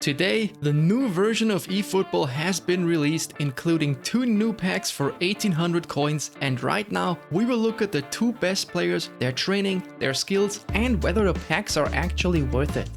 Today, the new version of eFootball has been released, including 2 new packs for 1800 coins, and right now we will look at the 2 best players, their training, their skills, and whether the packs are actually worth it.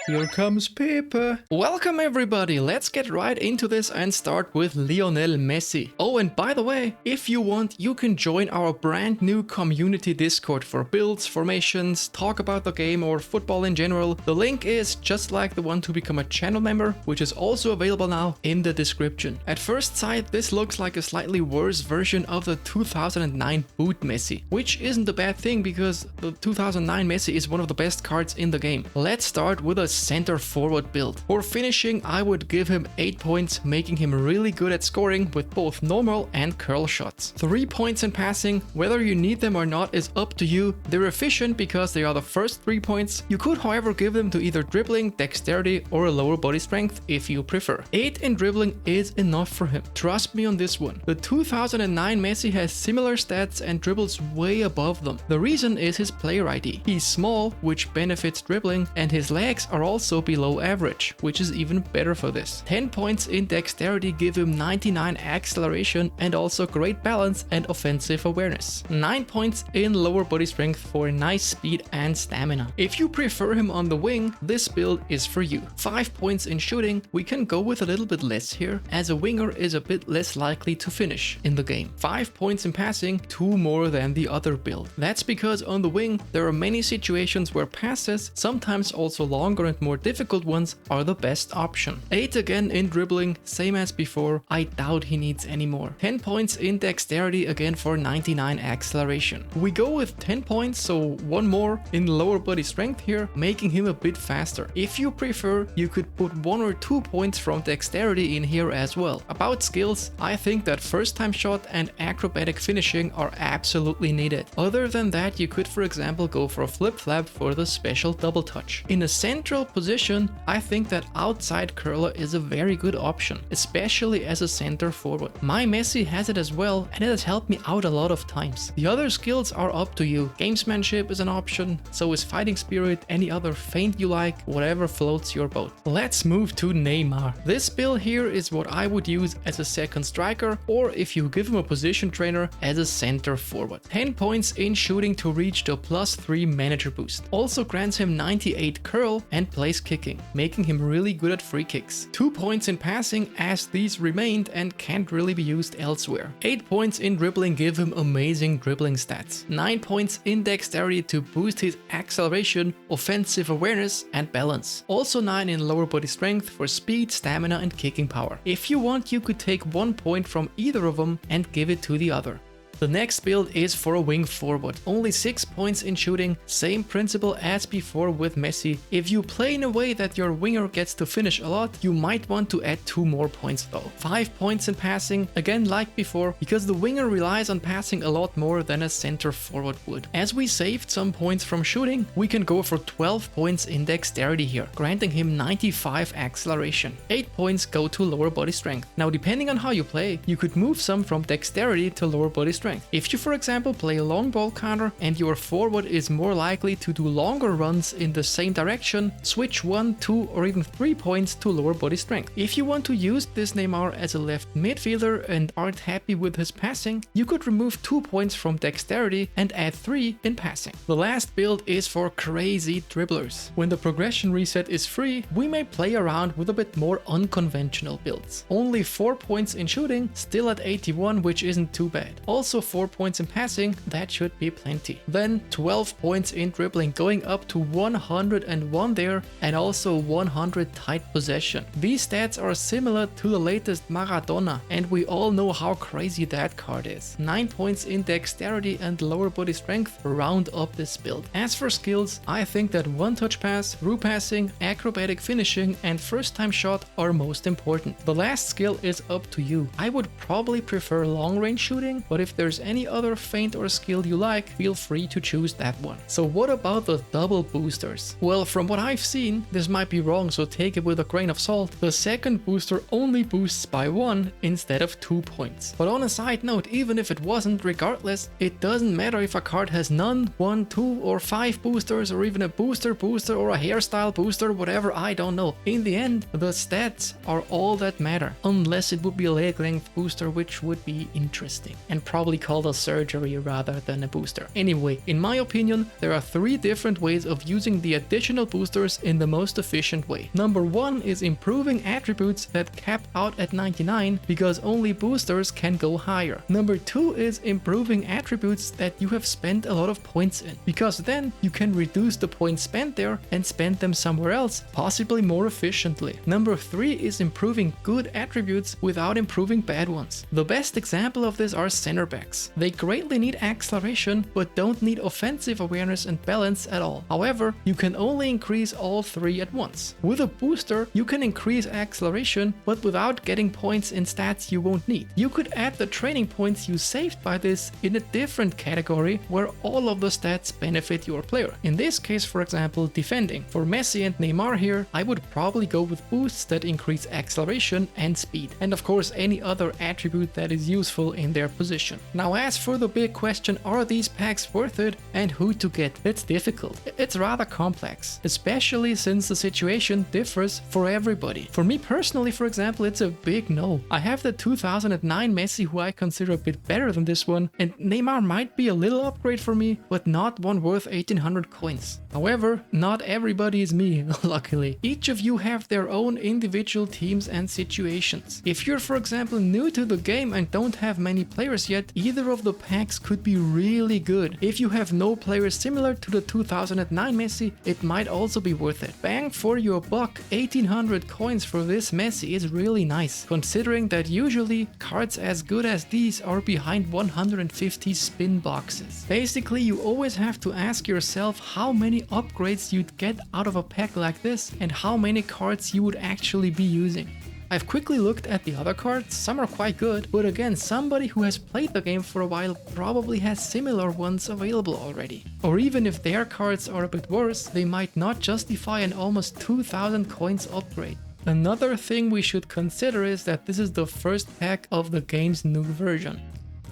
Here comes Pepper. Welcome everybody, let's get right into this and start with Lionel Messi. Oh, and by the way, if you want, you can join our brand new community Discord for builds, formations, talk about the game or football in general. The link is just like the one to become a channel member, which is also available now in the description. At first sight, this looks like a slightly worse version of the 2009 boot Messi, which isn't a bad thing because the 2009 Messi is one of the best cards in the game. Let's start with a center forward build. For finishing, I would give him 8 points, making him really good at scoring with both normal and curl shots. 3 points in passing, whether you need them or not is up to you. They're efficient because they are the first 3 points. You could however give them to either dribbling, dexterity or a lower body strength if you prefer. 8 in dribbling is enough for him. Trust me on this one. The 2009 Messi has similar stats and dribbles way above them. The reason is his player ID. He's small, which benefits dribbling, and his legs are also below average, which is even better for this. 10 points in dexterity give him 99 acceleration and also great balance and offensive awareness. 9 points in lower body strength for nice speed and stamina. If you prefer him on the wing, this build is for you. 5 points in shooting, we can go with a little bit less here, as a winger is a bit less likely to finish in the game. 5 points in passing, 2 more than the other build. That's because on the wing, there are many situations where passes, sometimes also longer and more difficult ones, are the best option. 8 again in dribbling, same as before. I doubt he needs any more. 10 points in dexterity, again for 99 acceleration. We go with 10 points, so 1 more in lower body strength here, making him a bit faster. If you prefer, you could put 1 or 2 points from dexterity in here as well. About skills, I think that first time shot and acrobatic finishing are absolutely needed. Other than that, you could for example go for a flip flap for the special double touch. In a central position, I think that outside curler is a very good option, especially as a center forward. My Messi has it as well, and it has helped me out a lot of times. The other skills are up to you. Gamesmanship is an option, so is fighting spirit, any other feint you like, whatever floats your boat. Let's move to Neymar. This build here is what I would use as a second striker, or if you give him a position trainer, as a center forward. 10 points in shooting to reach the +3 manager boost. Also grants him 98 curl and place kicking, making him really good at free kicks. 2 points in passing, as these remained and can't really be used elsewhere. 8 points in dribbling give him amazing dribbling stats. 9 points in dexterity to boost his acceleration, offensive awareness and balance. Also 9 in lower body strength for speed, stamina and kicking power. If you want, you could take 1 point from either of them and give it to the other. The next build is for a wing forward. Only 6 points in shooting, same principle as before with Messi. If you play in a way that your winger gets to finish a lot, you might want to add 2 more points though. 5 points in passing, again like before, because the winger relies on passing a lot more than a center forward would. As we saved some points from shooting, we can go for 12 points in dexterity here, granting him 95 acceleration. 8 points go to lower body strength. Now depending on how you play, you could move some from dexterity to lower body strength. If you for example play a long ball counter and your forward is more likely to do longer runs in the same direction, switch 1, 2 or even 3 points to lower body strength. If you want to use this Neymar as a left midfielder and aren't happy with his passing, you could remove 2 points from dexterity and add 3 in passing. The last build is for crazy dribblers. When the progression reset is free, we may play around with a bit more unconventional builds. Only 4 points in shooting, still at 81, which isn't too bad. Also 4 points in passing, that should be plenty. Then 12 points in dribbling, going up to 101 there, and also 100 tight possession. These stats are similar to the latest Maradona, and we all know how crazy that card is. 9 points in dexterity and lower body strength round up this build. As for skills, I think that one touch pass, through passing, acrobatic finishing and first time shot are most important. The last skill is up to you. I would probably prefer long range shooting, but if there's there's any other feint or skill you like, feel free to choose that one. So what about the double boosters? Well, from what I've seen, this might be wrong, so take it with a grain of salt, the second booster only boosts by 1 instead of 2 points. But on a side note, even if it wasn't, regardless, it doesn't matter if a card has none, 1, 2 or 5 boosters, or even a booster or a hairstyle booster, whatever, I don't know. In the end, the stats are all that matter, unless it would be a leg length booster, which would be interesting and probably called a surgery rather than a booster. Anyway, in my opinion, there are 3 different ways of using the additional boosters in the most efficient way. Number 1 is improving attributes that cap out at 99 because only boosters can go higher. Number 2 is improving attributes that you have spent a lot of points in, because then you can reduce the points spent there and spend them somewhere else, possibly more efficiently. Number 3 is improving good attributes without improving bad ones. The best example of this are center backs. They greatly need acceleration but don't need offensive awareness and balance at all. However, you can only increase all 3 at once. With a booster, you can increase acceleration but without getting points in stats you won't need. You could add the training points you saved by this in a different category where all of the stats benefit your player. In this case, for example, defending. For Messi and Neymar here, I would probably go with boosts that increase acceleration and speed, and of course any other attribute that is useful in their position. Now, as for the big question, are these packs worth it and who to get? It's difficult. It's rather complex, especially since the situation differs for everybody. For me personally, for example, it's a big no. I have the 2009 Messi, who I consider a bit better than this one, and Neymar might be a little upgrade for me, but not one worth 1800 coins. However, not everybody is me, luckily. Each of you have their own individual teams and situations. If you're, for example, new to the game and don't have many players yet, either of the packs could be really good. If you have no players similar to the 2009 Messi, it might also be worth it. Bang for your buck, 1800 coins for this Messi is really nice, considering that usually cards as good as these are behind 150 spin boxes. Basically, you always have to ask yourself how many upgrades you'd get out of a pack like this and how many cards you would actually be using. I've quickly looked at the other cards, some are quite good, but again, somebody who has played the game for a while probably has similar ones available already. Or even if their cards are a bit worse, they might not justify an almost 2000 coins upgrade. Another thing we should consider is that this is the first pack of the game's new version.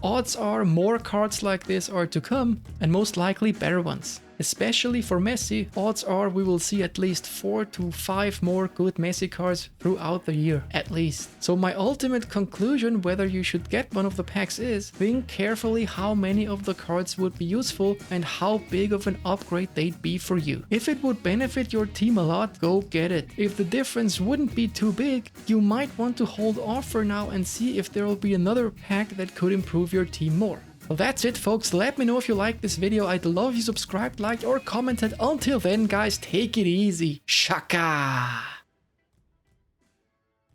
Odds are more cards like this are to come, and most likely better ones. Especially for Messi, odds are we will see at least 4 to 5 more good Messi cards throughout the year, at least. So my ultimate conclusion whether you should get one of the packs is, think carefully how many of the cards would be useful and how big of an upgrade they'd be for you. If it would benefit your team a lot, go get it. If the difference wouldn't be too big, you might want to hold off for now and see if there will be another pack that could improve your team more. Well, that's it, folks. Let me know if you liked this video. I'd love if you subscribed, liked, or commented. Until then, guys, take it easy. Shaka!